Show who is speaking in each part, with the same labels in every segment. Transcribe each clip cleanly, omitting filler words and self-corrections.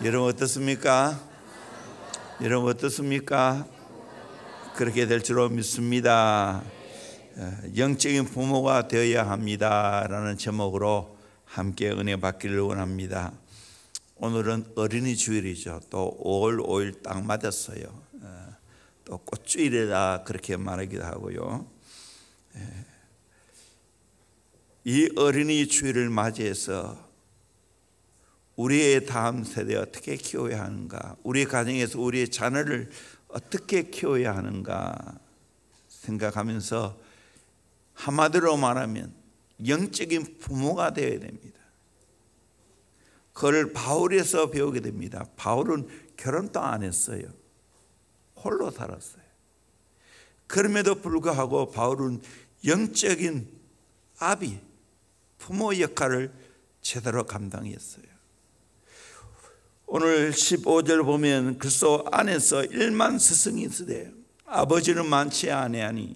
Speaker 1: 여러분 어떻습니까? 여러분 어떻습니까? 그렇게 될 줄로 믿습니다. 영적인 부모가 되어야 합니다라는 제목으로 함께 은혜 받기를 원합니다. 오늘은 어린이 주일이죠. 또 5월 5일 딱 맞았어요. 또 꽃주일이라 그렇게 말하기도 하고요. 이 어린이 주일을 맞이해서 우리의 다음 세대에 어떻게 키워야 하는가, 우리 가정에서 우리의 자녀를 어떻게 키워야 하는가 생각하면서 한마디로 말하면 영적인 부모가 되어야 됩니다. 그걸 바울에서 배우게 됩니다. 바울은 결혼도 안 했어요. 홀로 살았어요. 그럼에도 불구하고 바울은 영적인 아비, 부모 역할을 제대로 감당했어요. 오늘 15절 보면 그리스도 안에서 1만 스승이 있으되 아버지는 많지 아니하니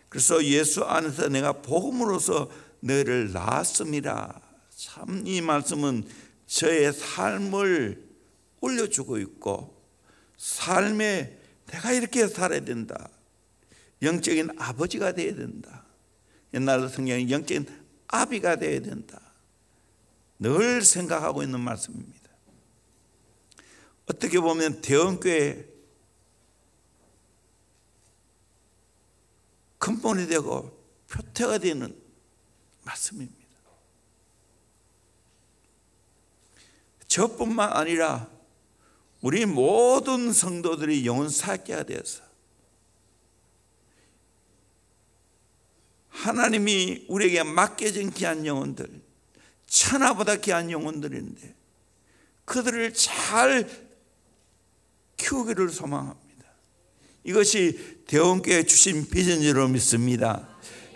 Speaker 1: 그래서 예수 안에서 내가 복음으로서 너희를 낳았음이라. 참 이 말씀은 저의 삶을 올려주고 있고 삶에 내가 이렇게 살아야 된다, 영적인 아버지가 되어야 된다, 옛날 성경에 영적인 아비가 되어야 된다, 늘 생각하고 있는 말씀입니다. 어떻게 보면 대원교회 근본이 되고 표태가 되는 말씀입니다. 저뿐만 아니라 우리 모든 성도들이 영혼 사역자가 되어서 하나님이 우리에게 맡겨진 귀한 영혼들, 천하보다 귀한 영혼들인데 그들을 잘 키우기를 소망합니다. 이것이 대원교회 주신 비전으로 믿습니다.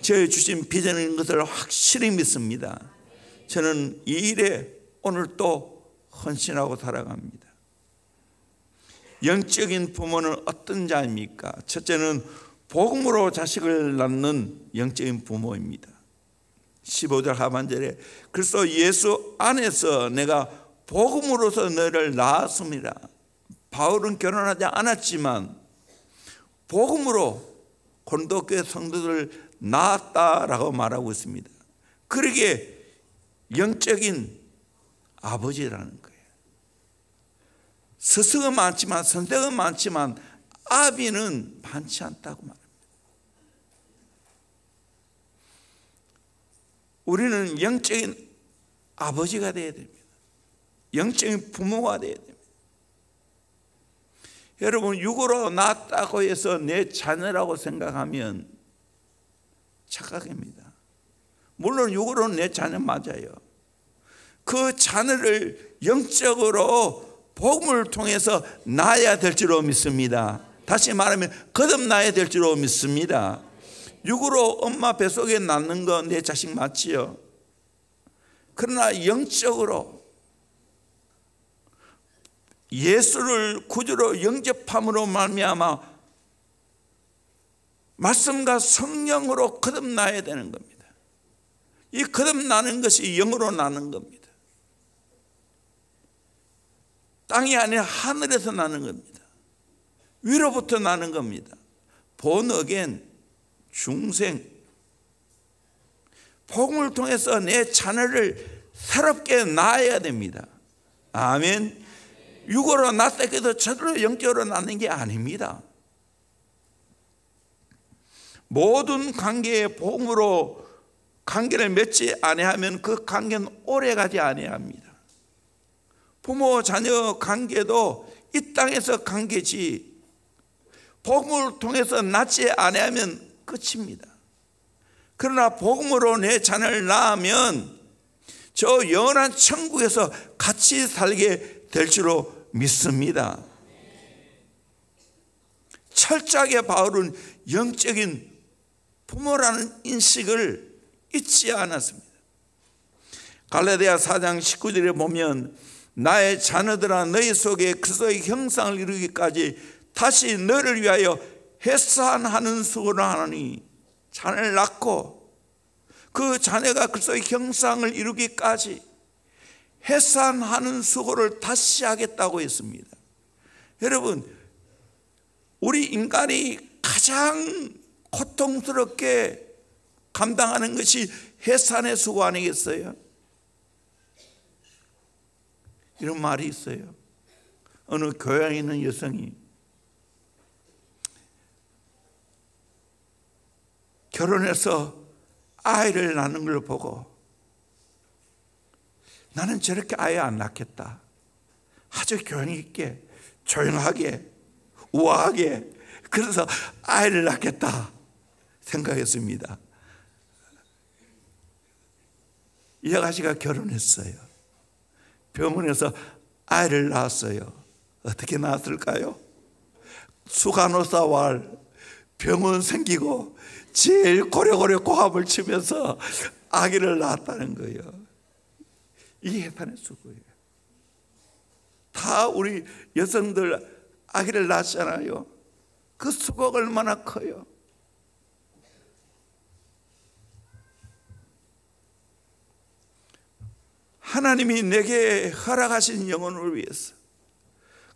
Speaker 1: 저희 주신 비전인 것을 확실히 믿습니다. 저는 이 일에 오늘 또 헌신하고 살아갑니다. 영적인 부모는 어떤 자입니까? 첫째는 복음으로 자식을 낳는 영적인 부모입니다. 15절 하반절에 그래서 예수 안에서 내가 복음으로서 너를 낳았습니다. 바울은 결혼하지 않았지만 복음으로 고린도교회 성도들을 낳았다라고 말하고 있습니다. 그러기에 영적인 아버지라는 거예요. 스승은 많지만, 선생은 많지만 아비는 많지 않다고 말합니다. 우리는 영적인 아버지가 되어야 됩니다. 영적인 부모가 되어야 됩니다. 여러분, 육으로 낳았다고 해서 내 자녀라고 생각하면 착각입니다. 물론 육으로는 내 자녀 맞아요. 그 자녀를 영적으로 복음을 통해서 낳아야 될 줄로 믿습니다. 다시 말하면 거듭나야 될 줄로 믿습니다. 육으로 엄마 뱃속에 낳는 건 내 자식 맞지요. 그러나 영적으로 예수를 구주로 영접함으로 말미암아 말씀과 성령으로 거듭나야 되는 겁니다. 이 거듭나는 것이 영으로 나는 겁니다. 땅이 아니라 하늘에서 나는 겁니다. 위로부터 나는 겁니다. born again, 중생. 복음을 통해서 내 자녀를 새롭게 낳아야 됩니다. 아멘. 육으로 낳았다 해도 저절로 영적으로 낳는 게 아닙니다. 모든 관계에 복음으로 관계를 맺지 아니하면 그 관계는 오래가지 아니합니다. 부모 자녀 관계도 이 땅에서 관계지 복음을 통해서 낳지 아니하면 끝입니다. 그러나 복음으로 내 자녀를 낳으면 저 영원한 천국에서 같이 살게 될 줄로 믿습니다. 철저하게 바울은 영적인 부모라는 인식을 잊지 않았습니다. 갈라디아 4장 19절에 보면 나의 자녀들아 너희 속에 그리스도의 형상을 이루기까지 다시 너를 위하여 해산하는 수고를 하나니, 자녀를 낳고 그 자녀가 그리스도의 형상을 이루기까지 해산하는 수고를 다시 하겠다고 했습니다. 여러분, 우리 인간이 가장 고통스럽게 감당하는 것이 해산의 수고 아니겠어요? 이런 말이 있어요. 어느 교양에 있는 여성이 결혼해서 아이를 낳는 걸 보고 나는 저렇게 아이 안 낳겠다. 아주 교양 있게 조용하게 우아하게 그래서 아이를 낳겠다 생각했습니다. 이 아가씨가 결혼했어요. 병원에서 아이를 낳았어요. 어떻게 낳았을까요? 수간호사와 병원 생기고 제일 고래고래 고함을 치면서 아기를 낳았다는 거예요. 이게 해산의 수고예요. 다 우리 여성들 아기를 낳았잖아요. 그 수고가 얼마나 커요. 하나님이 내게 허락하신 영혼을 위해서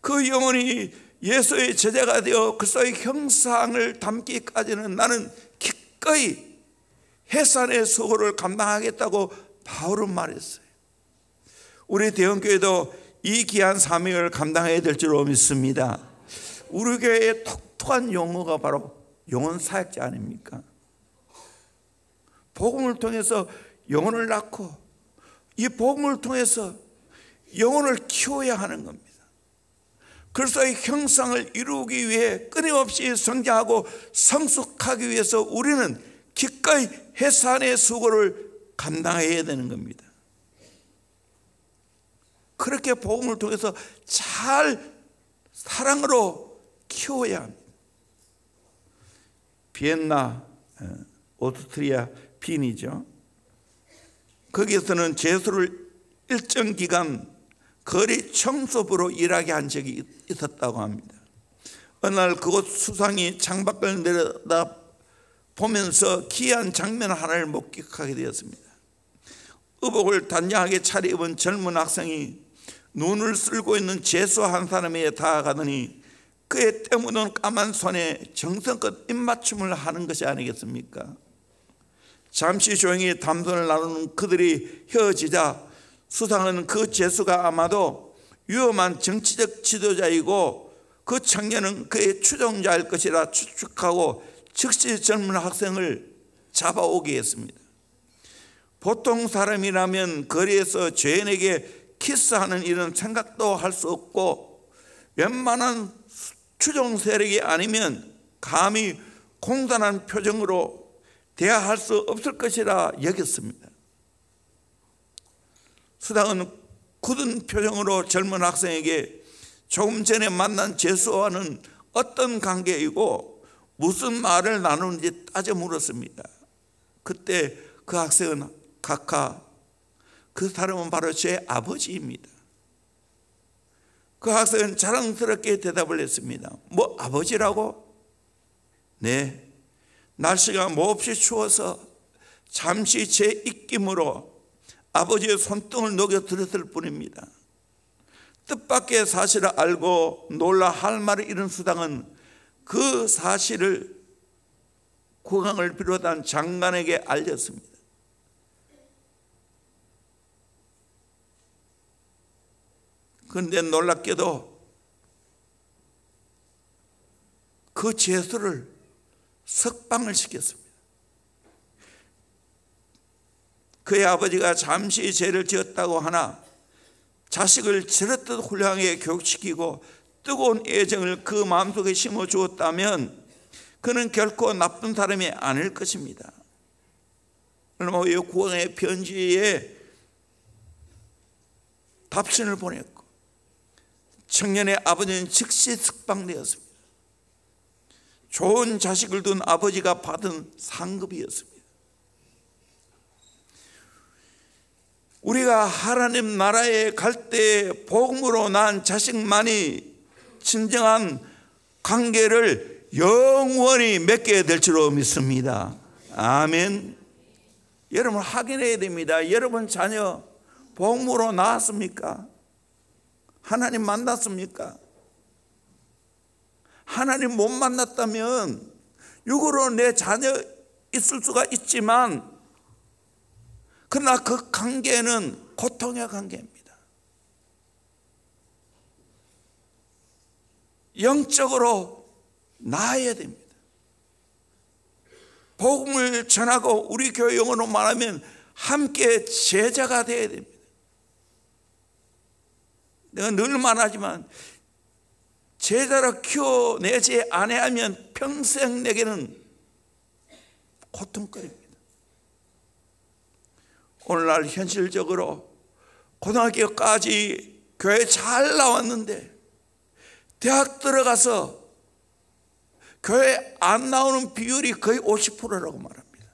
Speaker 1: 그 영혼이 예수의 제자가 되어 그리스도의 형상을 담기까지는 나는 기꺼이 해산의 수고를 감당하겠다고 바울은 말했어요. 우리 대형교회도 이 귀한 사명을 감당해야 될 줄 믿습니다. 우리 교회의 독특한 용어가 바로 영혼 사역자 아닙니까? 복음을 통해서 영혼을 낳고 이 복음을 통해서 영혼을 키워야 하는 겁니다. 그리스도의 형상을 이루기 위해 끊임없이 성장하고 성숙하기 위해서 우리는 기꺼이 해산의 수고를 감당해야 되는 겁니다. 그렇게 복음을 통해서 잘 사랑으로 키워야 합니다. 비엔나, 오스트리아 빈이죠. 거기에서는 제수를 일정 기간 거리 청소부로 일하게 한 적이 있었다고 합니다. 어느 날 그곳 수상이 창밖을 내려다 보면서 기이한 장면 하나를 목격하게 되었습니다. 의복을 단정하게 차려입은 젊은 학생이 눈을 쓸고 있는 제수 한 사람에게 다가가더니 그의 때묻은 까만 손에 정성껏 입맞춤을 하는 것이 아니겠습니까? 잠시 조용히 담소를 나누는 그들이 헤어지자 수상은 그 제수가 아마도 위험한 정치적 지도자이고 그 청년은 그의 추종자일 것이라 추측하고 즉시 젊은 학생을 잡아오게 했습니다. 보통 사람이라면 거리에서 죄인에게 키스하는 일은 생각도 할 수 없고 웬만한 추종 세력이 아니면 감히 공단한 표정으로 대화할 수 없을 것이라 여겼습니다. 수당은 굳은 표정으로 젊은 학생에게 조금 전에 만난 제수와는 어떤 관계이고 무슨 말을 나누는지 따져 물었습니다. 그때 그 학생은 각하 그 사람은 바로 제 아버지입니다. 그 학생은 자랑스럽게 대답을 했습니다. 뭐 아버지라고? 네, 날씨가 몹시 추워서 잠시 제 입김으로 아버지의 손등을 녹여 들었을 뿐입니다. 뜻밖의 사실을 알고 놀라 할 말을 잃은 수당은 그 사실을 국왕을 비롯한 장관에게 알렸습니다. 그런데 놀랍게도 그 제수를 석방을 시켰습니다. 그의 아버지가 잠시 죄를 지었다고 하나 자식을 저렇듯 훌륭하게 교육시키고 뜨거운 애정을 그 마음속에 심어주었다면 그는 결코 나쁜 사람이 아닐 것입니다. 얼마 후에 국왕의 편지에 답신을 보냈고 청년의 아버지는 즉시 석방되었습니다. 좋은 자식을 둔 아버지가 받은 상급이었습니다. 우리가 하나님 나라에 갈 때 복음으로 낳은 자식만이 진정한 관계를 영원히 맺게 될 줄로 믿습니다. 아멘. 여러분 확인해야 됩니다. 여러분 자녀 복음으로 나왔습니까? 하나님 만났습니까? 하나님 못 만났다면 육으로 내 자녀 있을 수가 있지만, 그러나 그 관계는 고통의 관계입니다. 영적으로 나아야 됩니다. 복음을 전하고, 우리 교회 용어로 말하면 함께 제자가 되어야 됩니다. 내가 늘 말하지만 제자로 키워내지 아니하면 평생 내게는 고통거립니다. 오늘날 현실적으로 고등학교까지 교회 잘 나왔는데 대학 들어가서 교회 안 나오는 비율이 거의 50%라고 말합니다.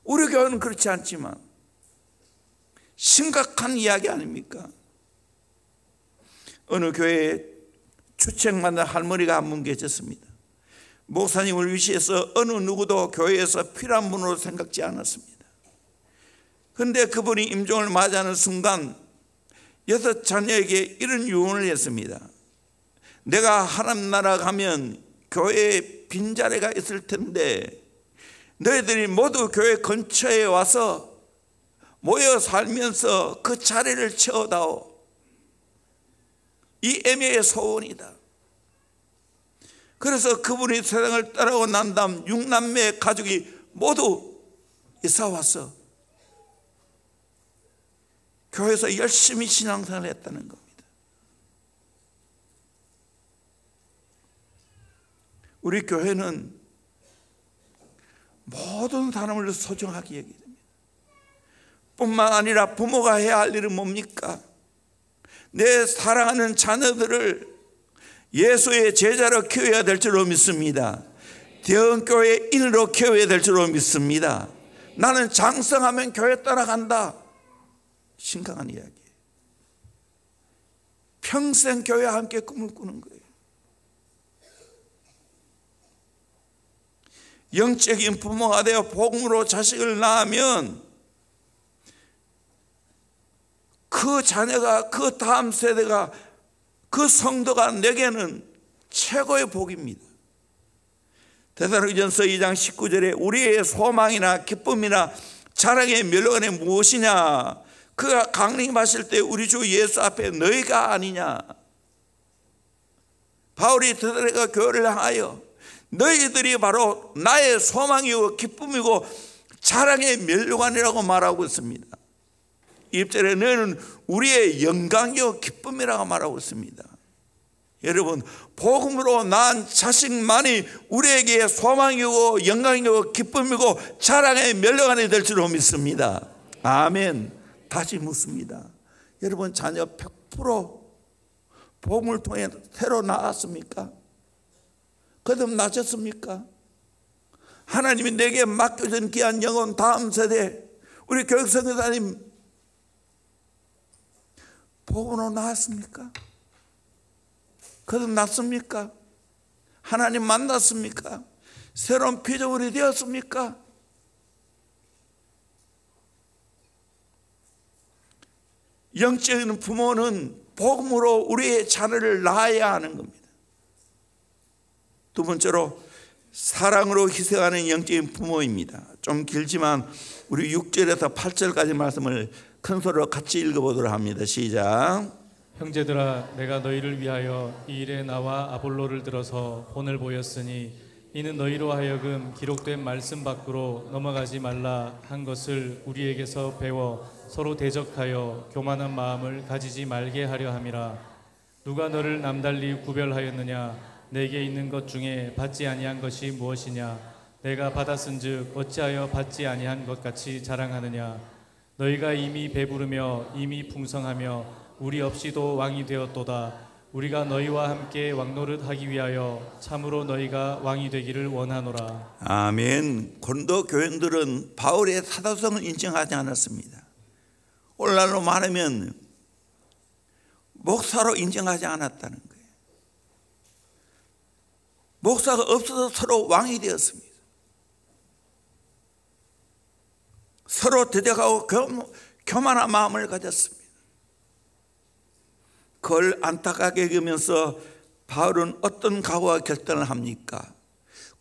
Speaker 1: 우리 교회는 그렇지 않지만 심각한 이야기 아닙니까? 어느 교회에 주책맞는 할머니가 한 분 계셨습니다. 목사님을 위시해서 어느 누구도 교회에서 필요한 분으로 생각지 않았습니다. 그런데 그분이 임종을 맞이하는 순간 6 자녀에게 이런 유언을 했습니다. 내가 하나님 나라 가면 교회에 빈자리가 있을 텐데 너희들이 모두 교회 근처에 와서 모여 살면서 그 자리를 채워다오. 이 애매의 소원이다. 그래서 그분이 세상을 떠나고 난 다음 6남매 가족이 모두 이사와서 교회에서 열심히 신앙생활을 했다는 겁니다. 우리 교회는 모든 사람을 소중하게 여기야 됩니다. 뿐만 아니라 부모가 해야 할 일은 뭡니까? 내 사랑하는 자녀들을 예수의 제자로 키워야 될 줄로 믿습니다. 대형교회 인으로 키워야 될 줄로 믿습니다. 나는 장성하면 교회 따라간다. 심각한 이야기예요. 평생 교회와 함께 꿈을 꾸는 거예요. 영적인 부모가 되어 복음으로 자식을 낳으면 그 자녀가, 그 다음 세대가, 그 성도가 내게는 최고의 복입니다. 데살로니가전서 2장 19절에 우리의 소망이나 기쁨이나 자랑의 멸관이 무엇이냐? 그가 강림하실 때 우리 주 예수 앞에 너희가 아니냐? 바울이 데살로니가 교회를 향하여 너희들이 바로 나의 소망이고 기쁨이고 자랑의 멸관이라고 말하고 있습니다. 2절에 너희는 우리의 영광이요 기쁨이라고 말하고 있습니다. 여러분, 복음으로 낳은 자식만이 우리에게 소망이고 영광이고 기쁨이고 자랑의 멸관이 될 줄로 믿습니다. 아멘. 다시 묻습니다. 여러분, 자녀 100% 복음을 통해 새로 나았습니까? 거듭나셨습니까? 하나님이 내게 맡겨진 귀한 영혼 다음 세대 우리 교육선교사님 복음으로 나았습니까? 거듭났습니까? 하나님 만났습니까? 새로운 피조물이 되었습니까? 영적인 부모는 복음으로 우리의 자녀를 낳아야 하는 겁니다. 두 번째로 사랑으로 희생하는 영적인 부모입니다. 좀 길지만 우리 6절에서 8절까지 말씀을 큰 소리로 같이 읽어보도록 합니다. 시작.
Speaker 2: 형제들아, 내가 너희를 위하여 이 일에 나와 아볼로를 들어서 본을 보였으니 이는 너희로 하여금 기록된 말씀 밖으로 넘어가지 말라 한 것을 우리에게서 배워 서로 대적하여 교만한 마음을 가지지 말게 하려 함이라. 누가 너를 남달리 구별하였느냐? 내게 있는 것 중에 받지 아니한 것이 무엇이냐? 내가 받았은즉 어찌하여 받지 아니한 것 같이 자랑하느냐? 너희가 이미 배부르며 이미 풍성하며 우리 없이도 왕이 되었도다. 우리가 너희와 함께 왕노릇하기 위하여 참으로 너희가 왕이 되기를 원하노라.
Speaker 1: 아멘. 고린도 교인들은 바울의 사도성을 인정하지 않았습니다. 오늘날로 말하면 목사로 인정하지 않았다는 거예요. 목사가 없어서 서로 왕이 되었습니다. 서로 대적하고 교만한 마음을 가졌습니다. 그걸 안타깝게 여기면서 바울은 어떤 각오와 결단을 합니까?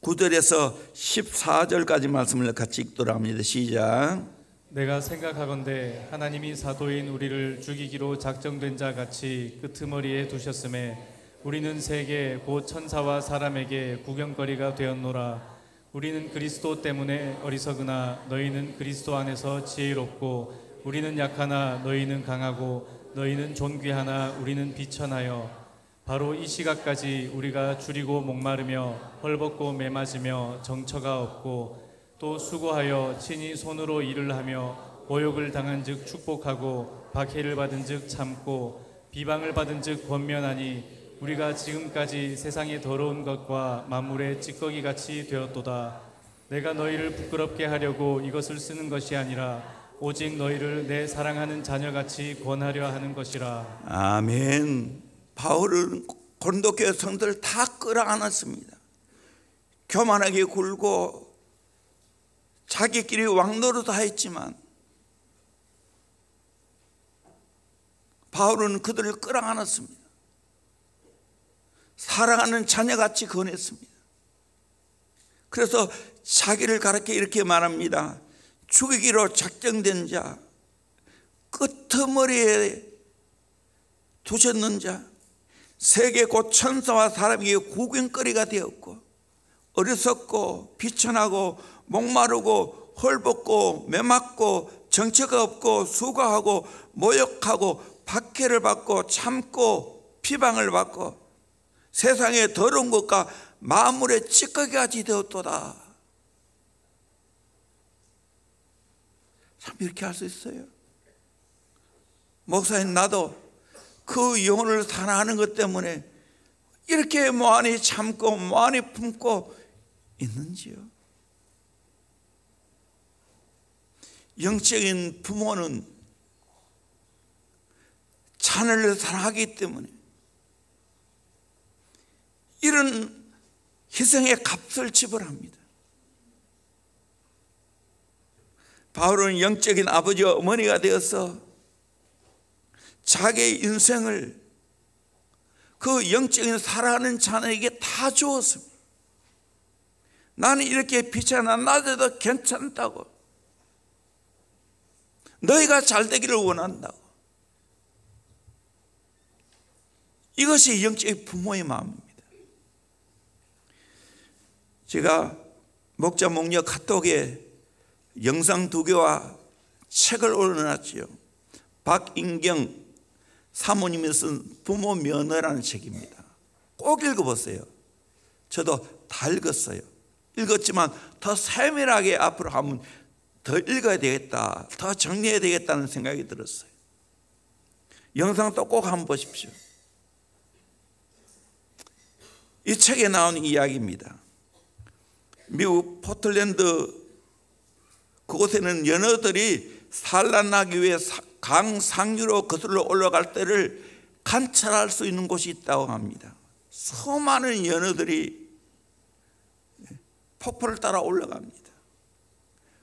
Speaker 1: 9절에서 14절까지 말씀을 같이 읽도록 합니다. 시작.
Speaker 2: 내가 생각하건대 하나님이 사도인 우리를 죽이기로 작정된 자 같이 끄트머리에 두셨음에 우리는 세계 곧 천사와 사람에게 구경거리가 되었노라. 우리는 그리스도 때문에 어리석으나 너희는 그리스도 안에서 지혜롭고 우리는 약하나 너희는 강하고 너희는 존귀하나 우리는 비천하여 바로 이 시각까지 우리가 줄이고 목마르며 헐벗고 매맞으며 정처가 없고 또 수고하여 친히 손으로 일을 하며 모욕을 당한 즉 축복하고 박해를 받은 즉 참고 비방을 받은 즉 권면하니 우리가 지금까지 세상의 더러운 것과 만물의 찌꺼기 같이 되었도다. 내가 너희를 부끄럽게 하려고 이것을 쓰는 것이 아니라 오직 너희를 내 사랑하는 자녀같이 권하려 하는 것이라.
Speaker 1: 아멘. 바울은 고린도 교회 성도들 다 끌어안았습니다. 교만하게 굴고 자기끼리 왕노릇도 했지만 바울은 그들을 끌어안았습니다. 사랑하는 자녀같이 권했습니다. 그래서 자기를 가르쳐 이렇게 말합니다. 죽이기로 작정된 자, 끄트머리에 두셨는 자, 세계 곧 천사와 사람에게 구경거리가 되었고 어리석고 비천하고 목마르고 헐벗고 매맞고 정처가 없고 수고하고 모욕하고 박해를 받고 참고 비방을 받고 세상의 더러운 것과 만물의 찌꺼기같이 되었도다. 참 이렇게 할 수 있어요. 목사님, 나도 그 영혼을 사랑하는 것 때문에 이렇게 무한히 참고 무한히 품고 있는지요? 영적인 부모는 자녀를 사랑하기 때문에 이런 희생의 값을 지불합니다. 바울은 영적인 아버지 어머니가 되어서 자기의 인생을 그 영적인 사랑하는 자녀에게 다 주었습니다. 나는 이렇게 비천하 나도 괜찮다고, 너희가 잘 되기를 원한다고. 이것이 영적인 부모의 마음입니다. 제가 목자 목녀 카톡에 영상 2개와 책을 올려놨지요. 박인경 사모님이 쓴 부모 면허라는 책입니다. 꼭 읽어보세요. 저도 다 읽었어요. 읽었지만 더 세밀하게 앞으로 하면 더 읽어야 되겠다, 더 정리해야 되겠다는 생각이 들었어요. 영상도 꼭 한번 보십시오. 이 책에 나오는 이야기입니다. 미국 포틀랜드 그곳에는 연어들이 산란하기 위해 강 상류로 거슬러 올라갈 때를 관찰할 수 있는 곳이 있다고 합니다. 수많은 연어들이 폭포를 따라 올라갑니다.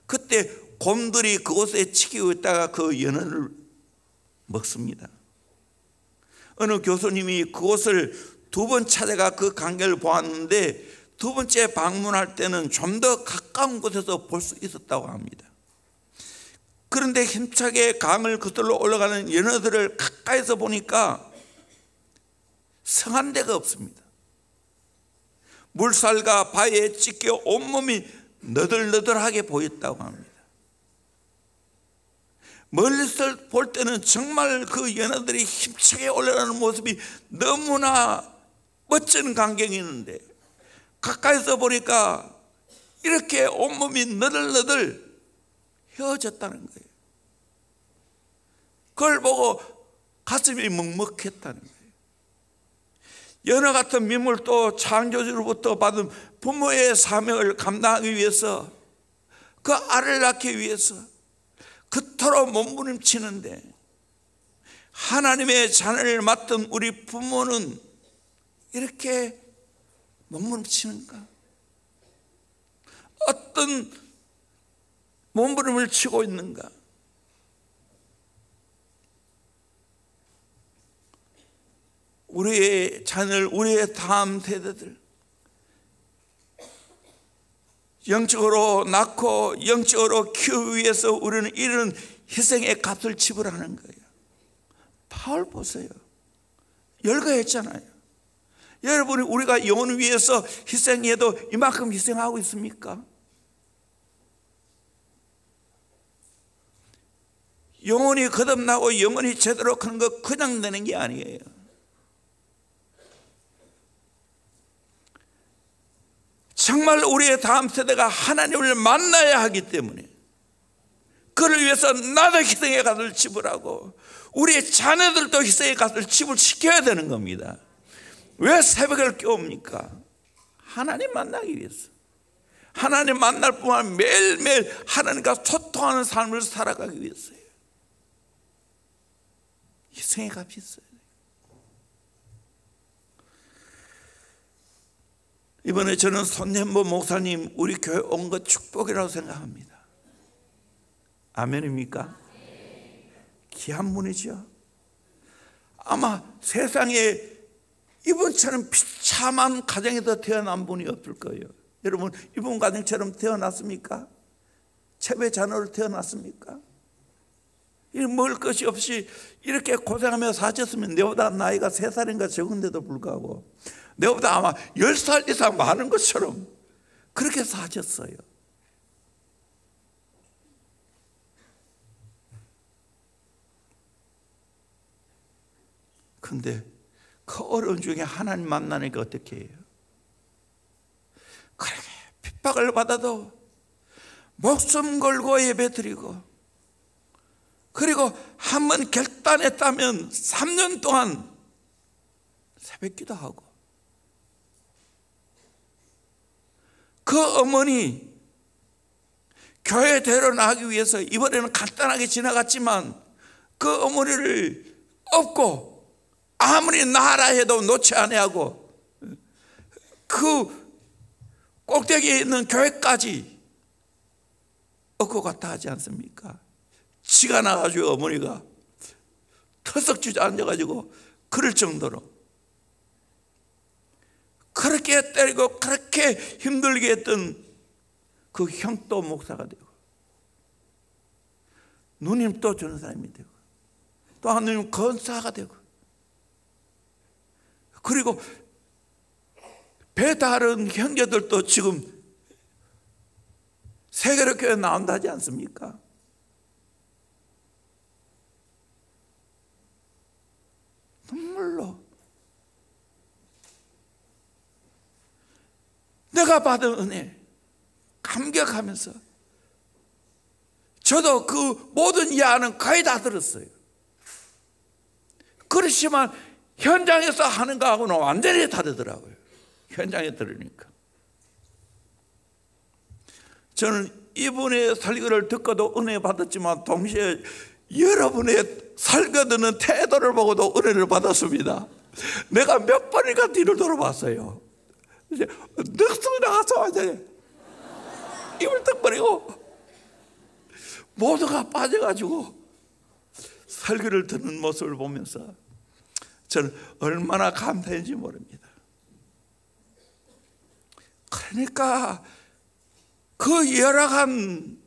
Speaker 1: 그때 곰들이 그곳에 지키고 있다가 그 연어를 먹습니다. 어느 교수님이 그곳을 2번 찾아가 그 광경을 보았는데 2번째 방문할 때는 좀 더 가까운 곳에서 볼 수 있었다고 합니다. 그런데 힘차게 강을 거슬러 올라가는 연어들을 가까이서 보니까 성한 데가 없습니다. 물살과 바위에 찢겨 온몸이 너덜너덜하게 보였다고 합니다. 멀리서 볼 때는 정말 그 연어들이 힘차게 올라가는 모습이 너무나 멋진 광경이 있는데 가까이서 보니까 이렇게 온몸이 너덜너덜 헤어졌다는 거예요. 그걸 보고 가슴이 먹먹했다는 거예요. 연어 같은 민물도 창조주로부터 받은 부모의 사명을 감당하기 위해서, 그 알을 낳기 위해서 그토록 몸부림치는데 하나님의 자녀를 맡은 우리 부모는 이렇게 몸부림치는가? 어떤 몸부림을 치고 있는가? 우리의 자녀를, 우리의 다음 세대들 영적으로 낳고 영적으로 키우기 위해서 우리는 이런 희생의 값을 지불하는 거예요. 바울 보세요. 열거했잖아요. 여러분이 우리가 영혼을 위해서 희생해도 이만큼 희생하고 있습니까? 영혼이 거듭나고 영혼이 제대로 크는 거 그냥 되는 게 아니에요. 정말 우리의 다음 세대가 하나님을 만나야 하기 때문에 그를 위해서 나도 희생의 값을 지불하고 우리의 자녀들도 희생의 값을 지불시켜야 되는 겁니다. 왜 새벽을 깨웁니까? 하나님 만나기 위해서. 하나님 만날 뿐만 아니라 매일매일 하나님과 소통하는 삶을 살아가기 위해서예요. 희생의 값이 있어요. 이번에 저는 손현보 목사님 우리 교회 온 것 축복이라고 생각합니다. 아멘입니까? 귀한 분이죠. 아마 세상에 이분처럼 비참한 가정에서 태어난 분이 없을 거예요. 여러분, 이분 가정처럼 태어났습니까? 체배 자녀로 태어났습니까? 먹을 것이 없이 이렇게 고생하며 사셨으면 내보다 나이가 3살인가 적은데도 불구하고 내보다 아마 10살 이상 많은 것처럼 그렇게 사셨어요. 그런데 그 어려운 중에 하나님 만나니까 어떻게 해요? 그렇게 핍박을 받아도 목숨 걸고 예배드리고, 그리고 한번 결단했다면 3년 동안 새벽기도 하고, 그 어머니 교회 데려나가기 위해서 이번에는 간단하게 지나갔지만 그 어머니를 업고 아무리 나라 해도 놓지 아니하고 그 꼭대기에 있는 교회까지 업고 갔다 하지 않습니까? 지가 나가지고 어머니가 터석 주저앉아가지고 그럴 정도로 그렇게 때리고 그렇게 힘들게 했던 그 형도 목사가 되고, 누님 또 전사님이 되고, 또 한 누님 건사가 되고, 그리고 배다른 형제들도 지금 세계로 교회 나온다 하지 않습니까? 눈물로 내가 받은 은혜 감격하면서, 저도 그 모든 예화는 거의 다 들었어요. 그렇지만 현장에서 하는 거하고는 완전히 다르더라고요. 현장에 들으니까. 저는 이분의 설교를 듣고도 은혜 받았지만 동시에 여러분의 설교 듣는 태도를 보고도 은혜를 받았습니다. 내가 몇 번인가 뒤를 돌아봤어요. 이제 넋이 나가서 완전히 입을 딱 버리고 모두가 빠져가지고 설교를 듣는 모습을 보면서 저는 얼마나 감사했는지 모릅니다. 그러니까 그 열악한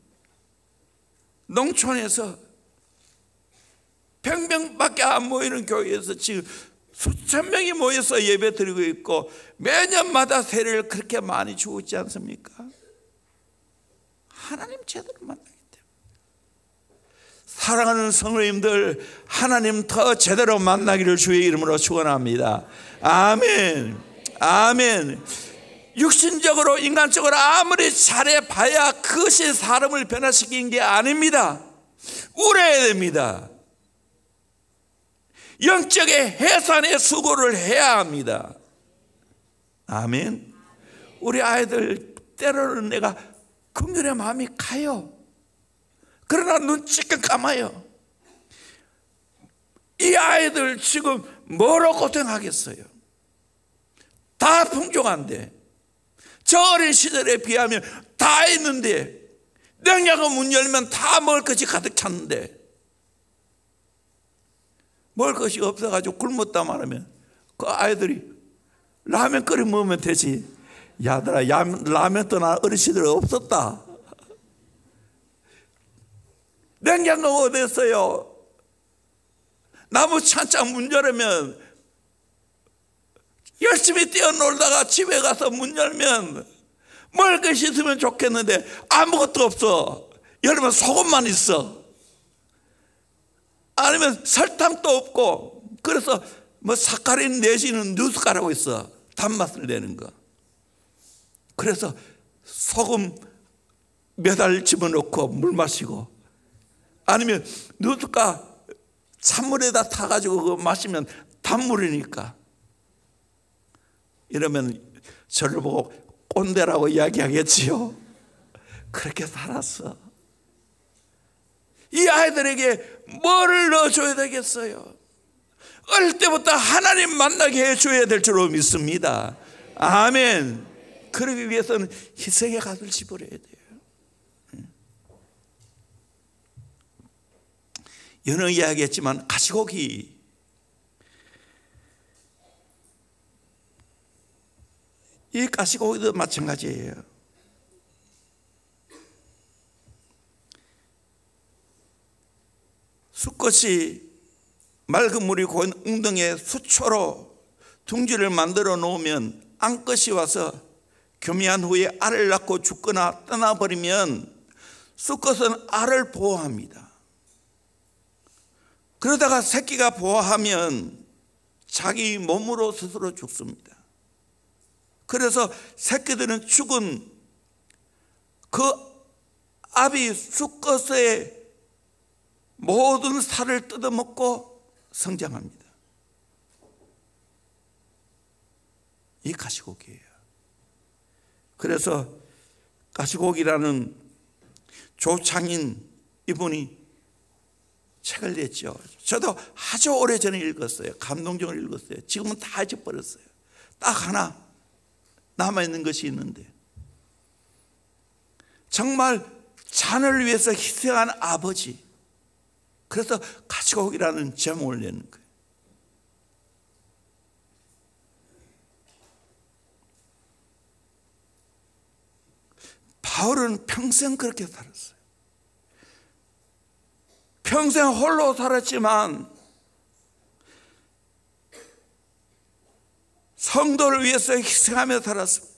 Speaker 1: 농촌에서 100명밖에 안 모이는 교회에서 지금 수천 명이 모여서 예배 드리고 있고, 매년마다 세례를 그렇게 많이 주고 있지 않습니까? 하나님 제대로 만나기 때문에. 사랑하는 성도님들, 하나님 더 제대로 만나기를 주의 이름으로 축원합니다. 아멘. 아멘. 육신적으로 인간적으로 아무리 잘해봐야 그것이 사람을 변화시키는 게 아닙니다. 울어야 됩니다. 영적의 해산의 수고를 해야 합니다. 아멘. 우리 아이들 때로는 내가 긍휼의 마음이 가요. 그러나 눈 찌끔 감아요. 이 아이들 지금 뭐로 고생하겠어요? 다 풍족한데, 저 어린 시절에 비하면 다 있는데, 냉장고 문 열면 다 먹을 것이 가득 찼는데, 먹을 것이 없어가지고 굶었다 말하면 그 아이들이 라면 끓여 먹으면 되지. 야들아, 라면 떠나 어르신들 없었다. 냉장고가 어디 있어요? 나무 찬장 문 열으면 열심히 뛰어놀다가 집에 가서 문 열면 먹을 것이 있으면 좋겠는데 아무것도 없어. 열면 소금만 있어. 아니면 설탕도 없고. 그래서 뭐 사카린 내지는 누스가라고 있어. 단맛을 내는 거. 그래서 소금 몇 알 집어넣고 물 마시고, 아니면 누스가 찬물에다 타가지고 그거 마시면 단물이니까. 이러면 저를 보고 꼰대라고 이야기하겠지요. 그렇게 살았어. 이 아이들에게 뭐를 넣어줘야 되겠어요? 어릴 때부터 하나님 만나게 해줘야 될 줄로 믿습니다. 아멘. 그러기 위해서는 희생의 갓을 집어려야 돼요. 여러 이야기했지만 가시고기, 이 가시고기도 마찬가지예요. 수컷이 맑은 물이 고인 웅덩이에 수초로 둥지를 만들어 놓으면 암컷이 와서 교미한 후에 알을 낳고 죽거나 떠나버리면 수컷은 알을 보호합니다. 그러다가 새끼가 보호하면 자기 몸으로 스스로 죽습니다. 그래서 새끼들은 죽은 그 아비 수컷의 모든 살을 뜯어먹고 성장합니다. 이 가시고기예요. 그래서 가시고기라는 조창인 이분이 책을 냈죠. 저도 아주 오래전에 읽었어요. 감동적으로 읽었어요. 지금은 다 잊어버렸어요. 딱 하나 남아있는 것이 있는데, 정말 자녀를 위해서 희생한 아버지. 그래서 가시고기라는 제목을 내는 거예요. 바울은 평생 그렇게 살았어요. 평생 홀로 살았지만 성도를 위해서 희생하며 살았습니다.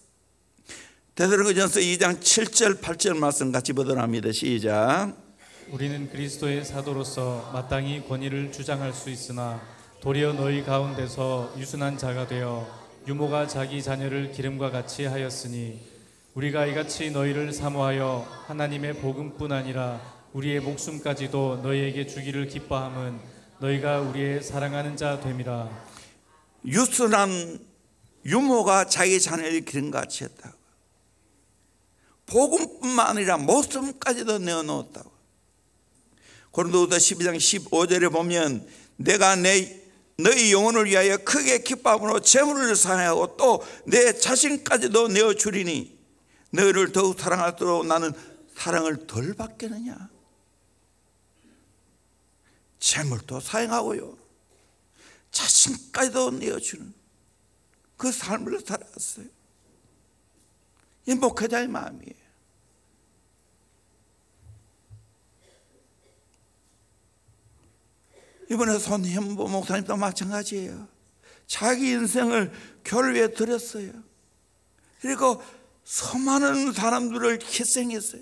Speaker 1: 데살로니가전서 2장 7절 8절 말씀 같이 보도록 합니다. 시작.
Speaker 2: 우리는 그리스도의 사도로서 마땅히 권위를 주장할 수 있으나 도리어 너희 가운데서 유순한 자가 되어 유모가 자기 자녀를 기름과 같이 하였으니 우리가 이같이 너희를 사모하여 하나님의 복음뿐 아니라 우리의 목숨까지도 너희에게 주기를 기뻐함은 너희가 우리의 사랑하는 자 됨이라.
Speaker 1: 유순한 유모가 자기 자녀를 기름과 같이 했다고. 복음뿐만 아니라 목숨까지도 내어놓았다고. 고린도후서 12장 15절에 보면 내가 너희 영혼을 위하여 크게 기뻐함으로 재물을 사하고 또 내 자신까지도 내어주리니 너희를 더욱 사랑할수록 나는 사랑을 덜 받겠느냐. 재물도 사용하고요, 자신까지도 내어주는 그 삶을 살았어요. 이 목회자의 마음이에요. 이번에 손현보 목사님도 마찬가지예요. 자기 인생을 교회를 위해 드렸어요. 그리고 수많은 사람들을 희생했어요.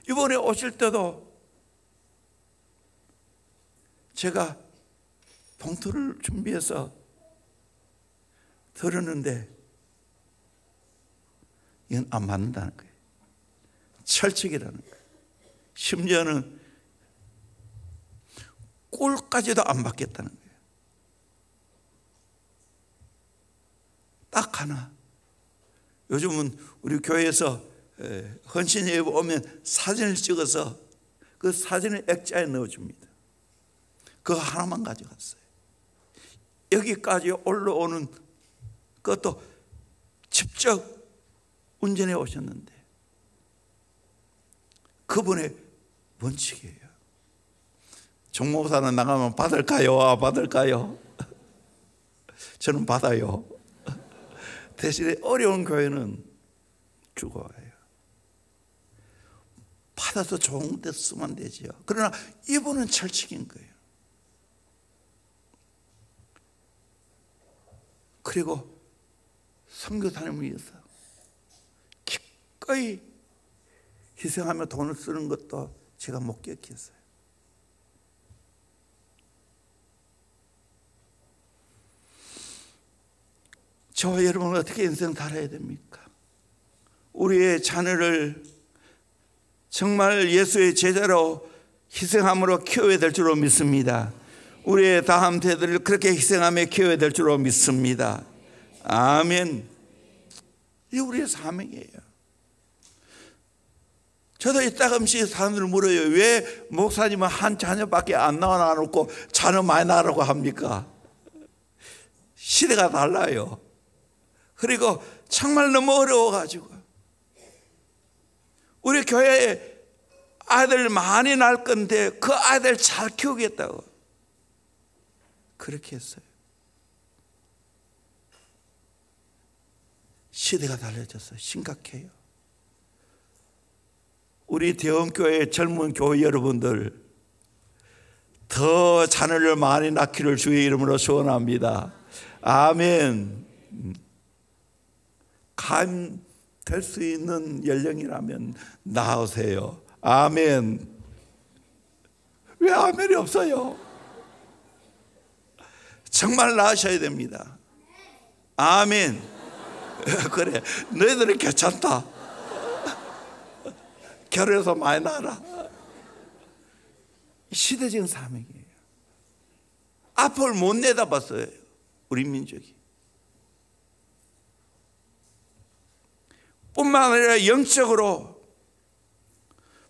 Speaker 1: 이번에 오실 때도 제가 봉투를 준비해서 들었는데 이건 안 맞는다는 거예요. 철칙이라는 거예요. 심지어는 꼴까지도 안 받겠다는 거예요. 딱 하나. 요즘은 우리 교회에서 헌신예배 오면 사진을 찍어서 그 사진을 액자에 넣어줍니다. 그거 하나만 가져갔어요. 여기까지 올라오는 그것도 직접 운전해 오셨는데 그분의 원칙이에요. 종목사는 나가면 받을까요? 받을까요? 저는 받아요. 대신에 어려운 교회는 죽어요. 받아서 좋은 데 쓰면 되지요. 그러나 이분은 철칙인 거예요. 그리고 선교사님을 위해서 기꺼이 희생하며 돈을 쓰는 것도 제가 목격했어요. 저와 여러분은 어떻게 인생 살아야 됩니까? 우리의 자녀를 정말 예수의 제자로 희생함으로 키워야 될 줄로 믿습니다. 우리의 다음 세대를 그렇게 희생하며 키워야 될 줄로 믿습니다. 아멘. 이게 우리의 사명이에요. 저도 이따금씩 사람들 물어요. 왜 목사님은 한 자녀밖에 안 낳아놓고 자녀 많이 낳으라고 합니까? 시대가 달라요. 그리고 정말 너무 어려워가지고 우리 교회에 아들 많이 낳을 건데 그 아들 잘 키우겠다고 그렇게 했어요. 시대가 달라졌어요. 심각해요. 우리 대원교회 젊은 교회 여러분들 더 자녀를 많이 낳기를 주의 이름으로 소원합니다. 아멘. 감 될 수 있는 연령이라면 낳으세요. 아멘. 왜 아멘이 없어요? 정말 낳으셔야 됩니다. 아멘. 그래, 너희들은 괜찮다. 결혼해서 많이 낳아라. 시대적인 사명이에요. 앞을 못 내다봤어요, 우리 민족이. 뿐만 아니라 영적으로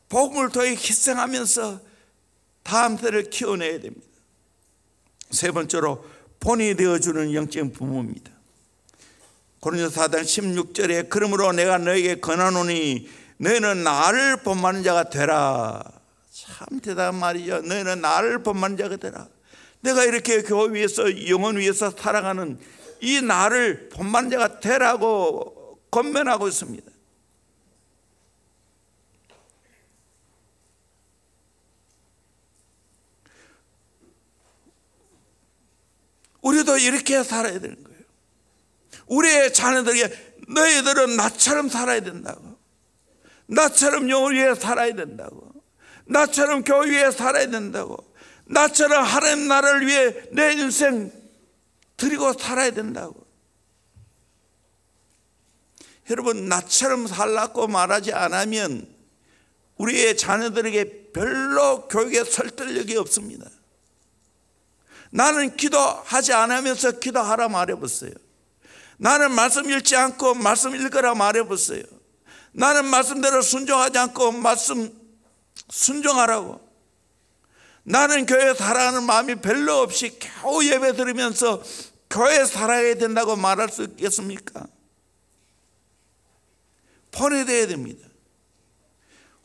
Speaker 1: 복음을 통해 희생하면서 다음 세대를 키워내야 됩니다. 세 번째로 본이 되어주는 영적인 부모입니다. 고린도서 4장 16절에 그러므로 내가 너에게 권하노니 너희는 나를 본받는 자가 되라. 참 대단한 말이죠. 너희는 나를 본받는 자가 되라. 내가 이렇게 교회 위해서 영혼 위해서 살아가는 이 나를 본받는 자가 되라고 권면하고 있습니다. 우리도 이렇게 살아야 되는 거예요. 우리의 자녀들에게 너희들은 나처럼 살아야 된다고, 나처럼 영을 위해 살아야 된다고, 나처럼 교회 위해 살아야 된다고, 나처럼 하나님 나라를 위해 내 인생 드리고 살아야 된다고. 여러분, 나처럼 살라고 말하지 않으면 우리의 자녀들에게 별로 교육에 설득력이 없습니다. 나는 기도하지 않으면서 기도하라 말해보세요. 나는 말씀 읽지 않고 말씀 읽으라 말해보세요. 나는 말씀대로 순종하지 않고 말씀 순종하라고. 나는 교회 살아가는 마음이 별로 없이 겨우 예배 들으면서 교회 살아야 된다고 말할 수 있겠습니까? 번외되어야 됩니다.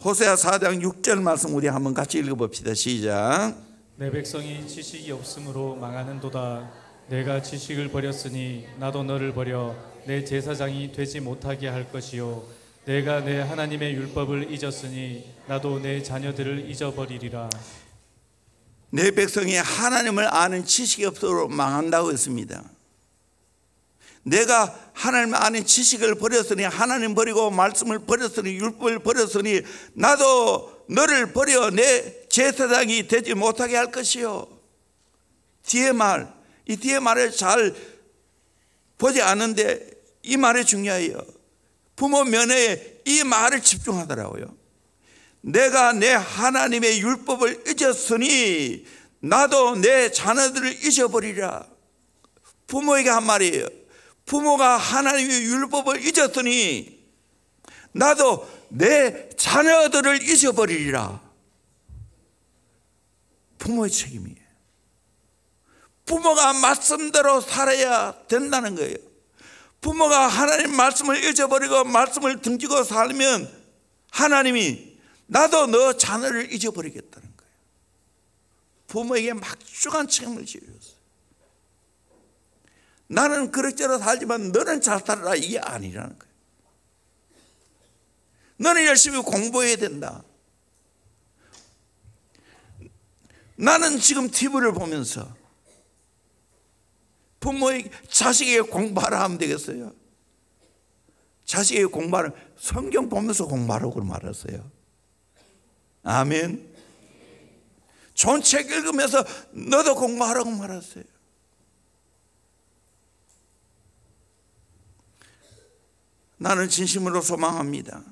Speaker 1: 호세아 4장 6절 말씀 우리 한번 같이 읽어봅시다. 시작.
Speaker 2: 내 백성이 지식이 없으므로 망하는도다. 내가 지식을 버렸으니 나도 너를 버려 내 제사장이 되지 못하게 할 것이요 내가 내 하나님의 율법을 잊었으니 나도 내 자녀들을 잊어버리리라.
Speaker 1: 내 백성이 하나님을 아는 지식이 없어서 망한다고 했습니다. 내가 하나님 아는 지식을 버렸으니, 하나님 버리고 말씀을 버렸으니, 율법을 버렸으니 나도 너를 버려 내 제사장이 되지 못하게 할 것이요. 뒤에 말, 이 뒤에 말을 잘 보지 않는데 이 말이 중요해요. 부모 면회에 이 말을 집중하더라고요. 내가 내 하나님의 율법을 잊었으니 나도 내 자녀들을 잊어버리라. 부모에게 한 말이에요. 부모가 하나님의 율법을 잊었으니 나도 내 자녀들을 잊어버리리라. 부모의 책임이에요. 부모가 말씀대로 살아야 된다는 거예요. 부모가 하나님 말씀을 잊어버리고 말씀을 등지고 살면 하나님이 나도 너 자녀를 잊어버리겠다는 거예요. 부모에게 막중한 책임을 지어줬어요. 나는 그럭저럭 살지만 너는 잘 살아라, 이게 아니라는 거예요. 너는 열심히 공부해야 된다. 나는 지금 TV를 보면서 부모에게 자식에게 공부하라 하면 되겠어요? 자식에게 공부하라, 성경 보면서 공부하라고 말했어요. 아멘. 좋은 책 읽으면서 너도 공부하라고 말했어요. 나는 진심으로 소망합니다.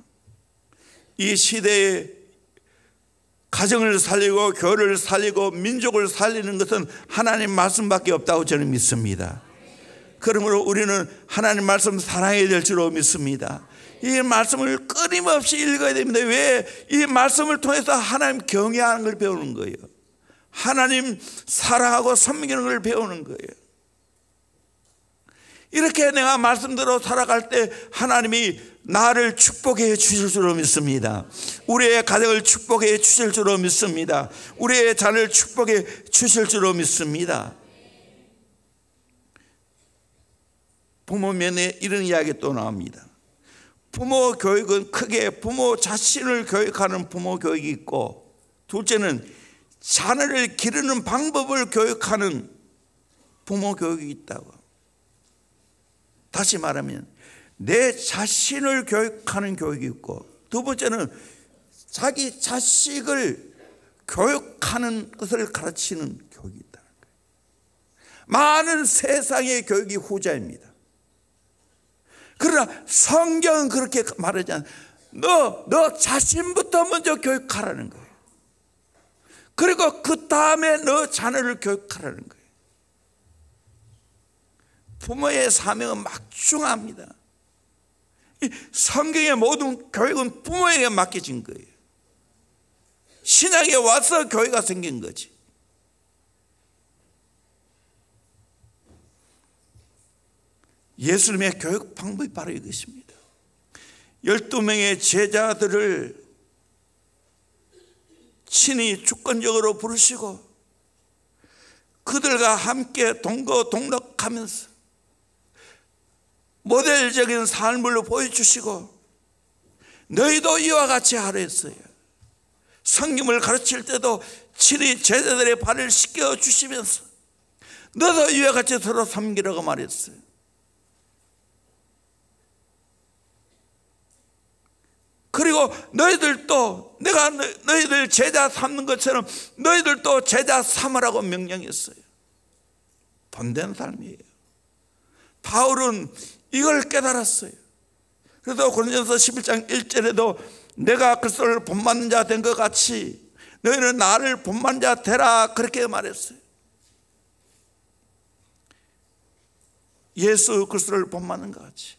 Speaker 1: 이 시대에 가정을 살리고 교회를 살리고 민족을 살리는 것은 하나님 말씀밖에 없다고 저는 믿습니다. 그러므로 우리는 하나님 말씀 사랑해야 될 줄로 믿습니다. 이 말씀을 끊임없이 읽어야 됩니다. 왜? 이 말씀을 통해서 하나님 경외하는 걸 배우는 거예요. 하나님 사랑하고 섬기는 걸 배우는 거예요. 이렇게 내가 말씀대로 살아갈 때 하나님이 나를 축복해 주실 줄로 믿습니다. 우리의 가정을 축복해 주실 줄로 믿습니다. 우리의 자녀를 축복해 주실 줄로 믿습니다. 부모 면에 이런 이야기 또 나옵니다. 부모 교육은 크게 부모 자신을 교육하는 부모 교육이 있고, 둘째는 자녀를 기르는 방법을 교육하는 부모 교육이 있다고. 다시 말하면 내 자신을 교육하는 교육이 있고, 두 번째는 자기 자식을 교육하는 것을 가르치는 교육이 있다는 거예요. 많은 세상의 교육이 후자입니다. 그러나 성경은 그렇게 말하지 않아요. 너 자신부터 먼저 교육하라는 거예요. 그리고 그 다음에 너 자녀를 교육하라는 거예요. 부모의 사명은 막중합니다. 성경의 모든 교육은 부모에게 맡겨진 거예요. 신약에 와서 교회가 생긴 거지. 예수님의 교육 방법이 바로 이것입니다. 12명의 제자들을 친히 주권적으로 부르시고 그들과 함께 동거동락하면서 모델적인 삶을 보여주시고 너희도 이와 같이 하라 했어요. 성경을 가르칠 때도 친히 제자들의 발을 씻겨주시면서 너도 이와 같이 서로 섬기라고 말했어요. 그리고 너희들도 내가 너희들 제자 삼는 것처럼 너희들도 제자 삼으라고 명령했어요. 본된 삶이에요. 바울은 이걸 깨달았어요. 그래서 고린도전서 11장 1절에도 내가 그리스도를 본받는 자 된 것 같이 너희는 나를 본받는 자 되라, 그렇게 말했어요. 예수 그리스도를 본받는 것 같이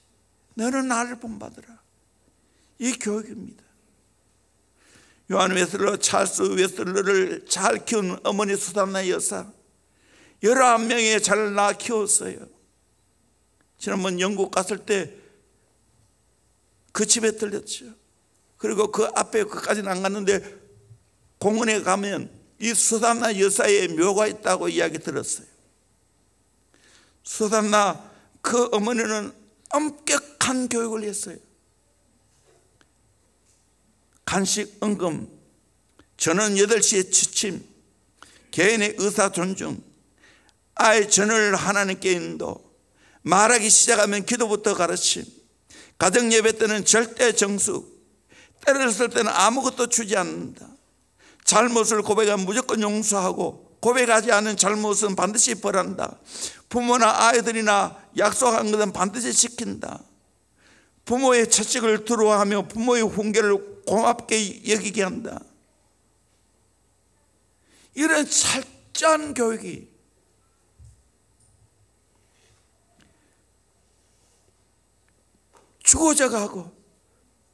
Speaker 1: 너는 나를 본받으라. 이 교육입니다. 요한 웨슬러, 찰스 웨슬러를 잘 키운 어머니 수산나 여사 11명의 자녀를 낳아 키웠어요. 지난번 영국 갔을 때 그 집에 들렸죠. 그리고 그 앞에 그까지는 안 갔는데 공원에 가면 이 수산나 여사의 묘가 있다고 이야기 들었어요. 수산나 그 어머니는 엄격한 교육을 했어요. 간식 은금, 저는 8시에 취침, 개인의 의사 존중, 아이 전을 하나님께 인도, 말하기 시작하면 기도부터 가르침, 가정 예배 때는 절대 정숙, 때를 쓸 때는 아무것도 주지 않는다. 잘못을 고백하면 무조건 용서하고 고백하지 않은 잘못은 반드시 벌한다. 부모나 아이들이나 약속한 것은 반드시 지킨다. 부모의 채찍을 두려워하며 부모의 훈계를 고맙게 여기게 한다. 이런 철저한 교육이 죽어져가고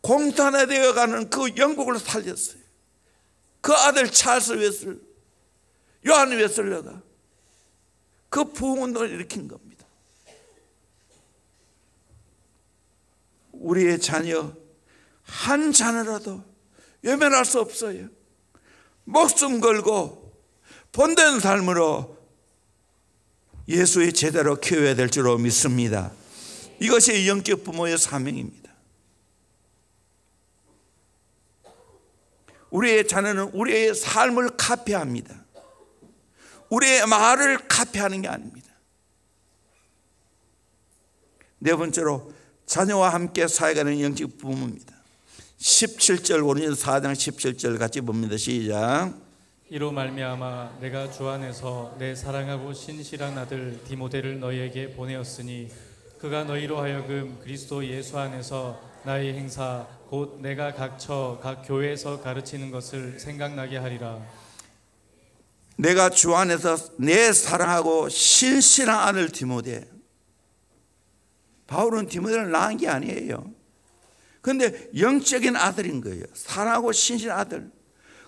Speaker 1: 공산화되어가는 그 영국을 살렸어요. 그 아들 찰스 웨슬러, 요한 웨슬러가 그 부흥운동을 일으킨 겁니다. 우리의 자녀 한 자녀라도 외면할 수 없어요. 목숨 걸고 본된 삶으로 예수의 제자로 키워야 될 줄로 믿습니다. 이것이 영적 부모의 사명입니다. 우리의 자녀는 우리의 삶을 카피합니다. 우리의 말을 카피하는 게 아닙니다. 네 번째로 자녀와 함께 사역하는 영적 부모입니다. 17절 고린도서 4장 17절 같이 봅니다. 시작.
Speaker 2: 이로 말미암아 내가 주 안에서 내 사랑하고 신실한 아들 디모데를 너희에게 보내었으니 그가 너희로 하여금 그리스도 예수 안에서 나의 행사 곧 내가 각처 각 교회에서 가르치는 것을 생각나게 하리라.
Speaker 1: 내가 주 안에서 내 사랑하고 신실한 아들 디모데. 바울은 디모데를 낳은 게 아니에요. 그런데 영적인 아들인 거예요. 사랑하고 신실한 아들.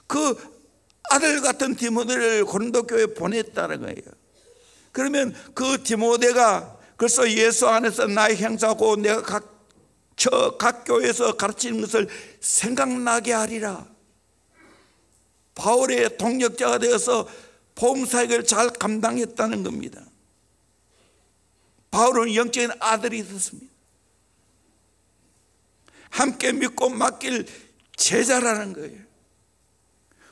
Speaker 1: 그 아들 같은 디모데를 고린도 교회에 보냈다는 거예요. 그러면 그 디모데가 그래서 예수 안에서 나의 행사고 내가 각 교회에서 가르치는 것을 생각나게 하리라. 바울의 동력자가 되어서 복음사역을 잘 감당했다는 겁니다. 바울은 영적인 아들이 있었습니다. 함께 믿고 맡길 제자라는 거예요.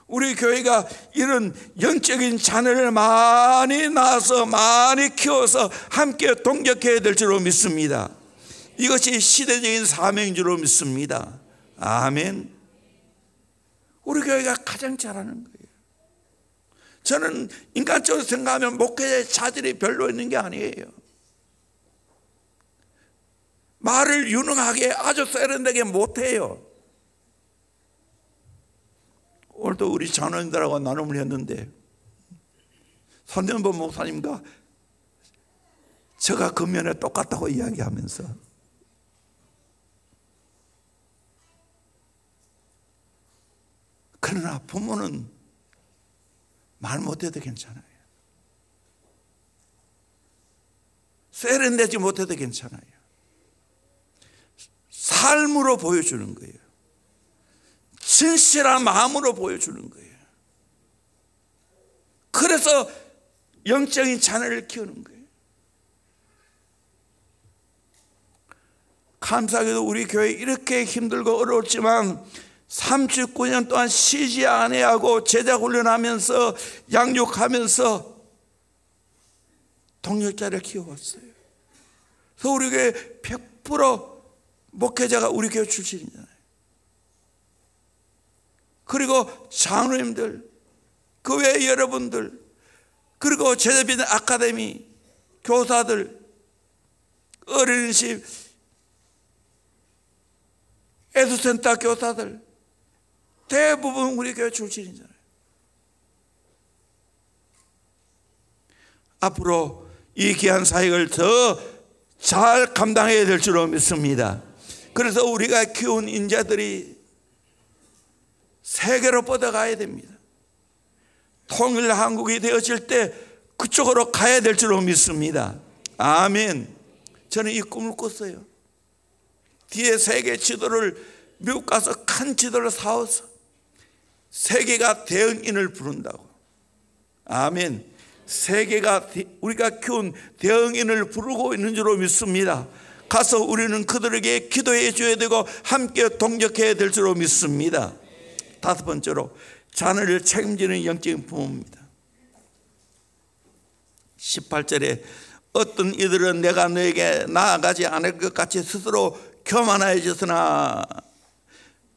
Speaker 1: 우리 교회가 이런 영적인 자녀를 많이 낳아서 많이 키워서 함께 동력해야 될 줄로 믿습니다. 이것이 시대적인 사명인 줄로 믿습니다. 아멘. 우리 교회가 가장 잘하는 거예요. 저는 인간적으로 생각하면 목회자의 자질이 별로 있는 게 아니에요. 말을 유능하게 아주 세련되게 못해요. 오늘도 우리 자녀들하고 나눔을 했는데 선전보 목사님과 저가 겉면에 똑같다고 이야기하면서 그러나 부모는 말 못해도 괜찮아요. 세련되지 못해도 괜찮아요. 삶으로 보여주는 거예요. 진실한 마음으로 보여주는 거예요. 그래서 영적인 자녀를 키우는 거예요. 감사하게도 우리 교회 이렇게 힘들고 어려웠지만 39년 동안 쉬지 아니하고 제자 훈련하면서 양육하면서 동역자를 키워왔어요. 그래서 우리 교회 100% 목회자가 우리 교회 출신이잖아요. 그리고 장로님들, 그 외 여러분들, 그리고 제자비전 아카데미 교사들, 어린이집 에듀센터 교사들 대부분 우리 교회 출신이잖아요. 앞으로 이 귀한 사역을 더 잘 감당해야 될 줄로 믿습니다. 그래서 우리가 키운 인자들이 세계로 뻗어가야 됩니다. 통일 한국이 되어질 때 그쪽으로 가야 될 줄로 믿습니다. 아멘. 저는 이 꿈을 꿨어요. 뒤에 세계 지도를 미국 가서 큰 지도를 사와서 세계가 대응인을 부른다고. 아멘. 세계가 우리가 키운 대응인을 부르고 있는 줄로 믿습니다. 가서 우리는 그들에게 기도해 줘야 되고 함께 동력해야 될 줄로 믿습니다. 다섯 번째로 자녀를 책임지는 영적인 부모입니다. 18절에 어떤 이들은 내가 너에게 나아가지 않을 것 같이 스스로 교만해졌으나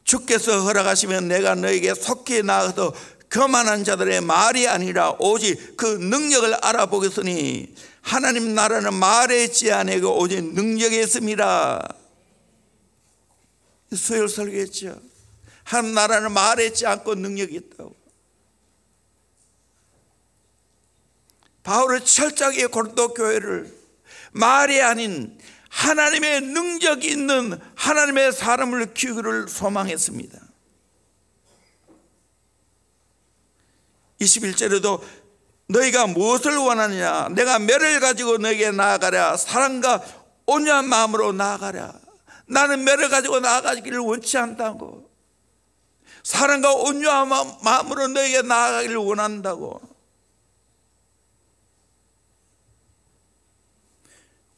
Speaker 1: 주께서 허락하시면 내가 너에게 속히 나아가서 교만한 자들의 말이 아니라 오직 그 능력을 알아보겠으니 하나님 나라는 말에 있지 아니고 오직 능력에 있습니다. 수요일 설교했죠. 하나님 나라는 말에 있지 않고 능력이 있다고. 바울은 철저하게 고린도 교회를 말이 아닌 하나님의 능력이 있는 하나님의 사람을 키우기를 소망했습니다. 21절에도 너희가 무엇을 원하느냐, 내가 매를 가지고 너에게 나아가랴, 사랑과 온유한 마음으로 나아가랴. 나는 매를 가지고 나아가기를 원치 않다고. 사랑과 온유한 마음으로 너에게 나아가기를 원한다고.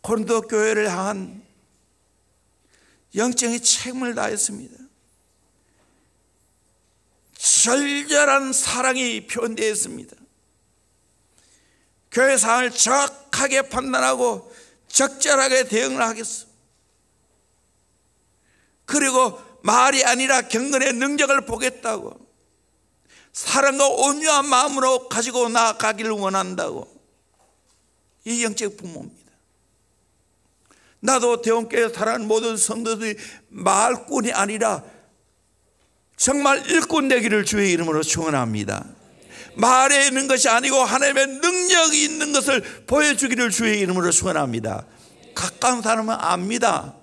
Speaker 1: 고린도 교회를 향한 영적인 책임을 다했습니다. 절절한 사랑이 표현되어 있습니다. 교회 상황을 정확하게 판단하고 적절하게 대응을 하겠어. 그리고 말이 아니라 경건의 능력을 보겠다고, 사랑과 온유한 마음으로 가지고 나아가기를 원한다고. 이 영적 부모입니다. 나도 대원교회에 살아가는 모든 성도들이 말꾼이 아니라 정말 일꾼 되기를 주의 이름으로 축원합니다. 말에 있는 것이 아니고 하나님의 능력이 있는 것을 보여주기를 주의 이름으로 축원합니다. 가까운 사람은 압니다.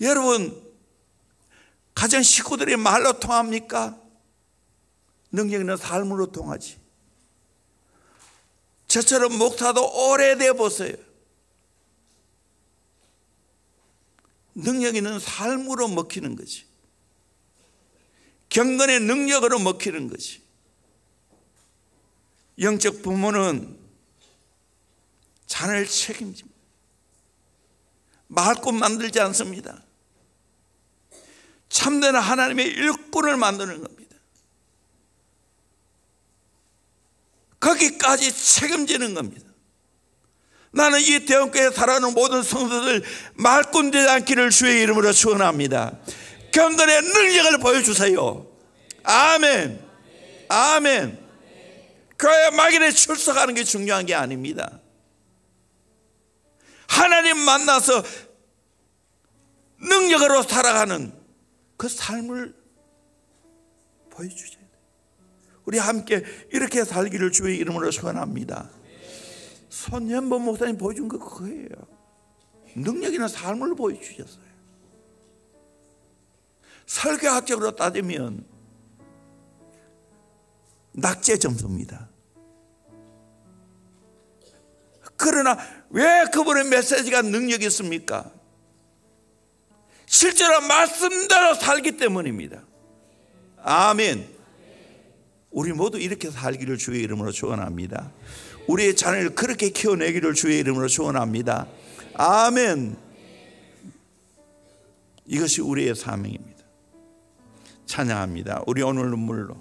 Speaker 1: 여러분, 가정 식구들이 말로 통합니까? 능력 있는 삶으로 통하지. 저처럼 목사도 오래돼 보세요. 능력 있는 삶으로 먹히는 거지. 경건의 능력으로 먹히는 거지. 영적 부모는 자녀를 책임집니다. 말꾼 만들지 않습니다. 참된 하나님의 일꾼을 만드는 겁니다. 거기까지 책임지는 겁니다. 나는 이 대원교회에 살아가는 모든 성도들 말꾼 되지 않기를 주의 이름으로 축원합니다. 경건의 능력을 보여주세요. 아멘. 아멘. 교회 막일에 출석하는 게 중요한 게 아닙니다. 하나님 만나서 능력으로 살아가는 그 삶을 보여주셔야 돼요. 우리 함께 이렇게 살기를 주의 이름으로 축원합니다. 손현범 목사님 보여준 거 그거예요. 능력 있는 삶을 보여주셨어요. 설교학적으로 따지면 낙제 점수입니다. 그러나 왜 그분의 메시지가 능력이 있습니까? 실제로 말씀대로 살기 때문입니다. 아멘. 우리 모두 이렇게 살기를 주의 이름으로 축원합니다. 우리의 자녀를 그렇게 키워내기를 주의 이름으로 축원합니다. 아멘. 이것이 우리의 사명입니다. 찬양합니다. 우리 오늘 눈물로